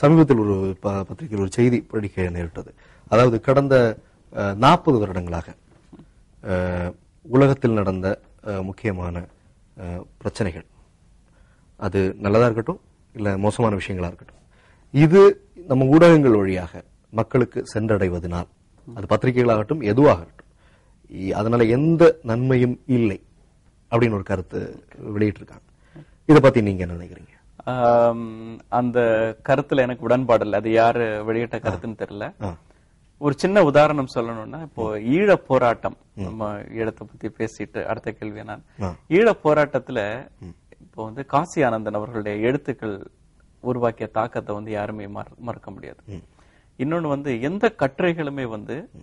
சமீபத்தில் ஒரு பத்திரிகையில் ஒரு செய்தி படிக்க நேரிட்டது. அதாவது கடந்த 40 வருடங்களாக உலகத்தில் நடந்த முக்கியமான பிரச்சனைகள், அது நல்லதா இருக்கட்டும் இல்ல மோசமான விஷயங்களா இருக்கட்டும், இது நம்ம ஊடகங்கள் வழியாக மக்களுக்கு சென்றடைவதனால், அது பத்திரிகைகளாகட்டும் எதுவாகட்டும், அதனால எந்த நன்மையும் இல்லை அப்படின்னு ஒரு கருத்து வெளியிட்டிருக்காங்க. இதை பத்தி நீங்க என்ன நினைக்கிறீங்க? அந்த கருத்துல எனக்கு உடன்பாடு இல்லை. அது யாரு வெளியிட்ட கருத்துன்னு தெரியல. ஒரு சின்ன உதாரணம் சொல்லணும்னா, இப்போ ஈழ போராட்டம், நம்ம ஈழத்தை பத்தி பேசிட்டு அடுத்த கேள்வி நான், ஈழ போராட்டத்துல இப்போ காசி ஆனந்தன் அவர்களுடைய எழுத்துக்கள் உருவாக்கிய தாக்கத்தை யாருமே மறக்க முடியாது. இன்னொன்னு எந்த கட்டுரைகளுமே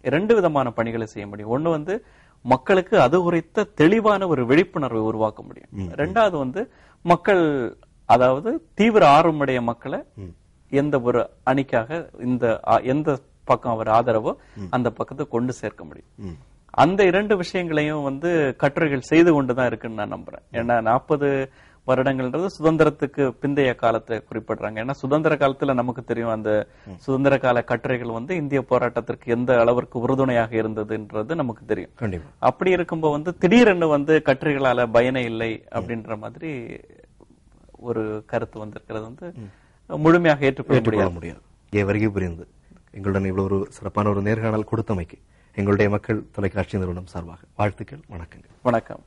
இரண்டு விதமான பணிகளை செய்ய முடியும். ஒண்ணு மக்களுக்கு அது குறித்த தெளிவான ஒரு விழிப்புணர்வை உருவாக்க முடியும். ரெண்டாவது மக்கள், அதாவது தீவிர ஆர்வமுடைய மக்களை எந்த ஒரு அணிக்காக எந்த பக்கம் அவர் ஆதரவோ அந்த பக்கத்தை கொண்டு சேர்க்க முடியும். அந்த இரண்டு விஷயங்களையும் கட்டுரைகள் செய்து கொண்டுதான் இருக்குன்னு நான் நம்புறேன். ஏன்னா 40 வருடங்கள்ன்றது சுதந்திரத்துக்கு பிந்தைய காலத்தை குறிப்பிடுறாங்க. ஏன்னா சுதந்திர காலத்துல நமக்கு தெரியும், அந்த சுதந்திர கால கட்டுரைகள் இந்திய போராட்டத்திற்கு எந்த அளவிற்கு உறுதுணையாக இருந்ததுன்றது நமக்கு தெரியும். அப்படி இருக்கும்போது திடீரென்னு கட்டுரைகளால பயனே இல்லை அப்படின்ற மாதிரி ஒரு கருத்து வந்திருக்கிறது முழுமையாக ஏற்றுக்கொள்ள முடியாது. வருகை புரிந்து எங்களுடன் இவ்வளவு ஒரு சிறப்பான ஒரு நேர்காணல் கொடுத்தமைக்கு எங்களுடைய மக்கள் தொலைக்காட்சி நிறுவனம் சார்பாக வாழ்த்துக்கள். வணக்கங்கள். வணக்கம்.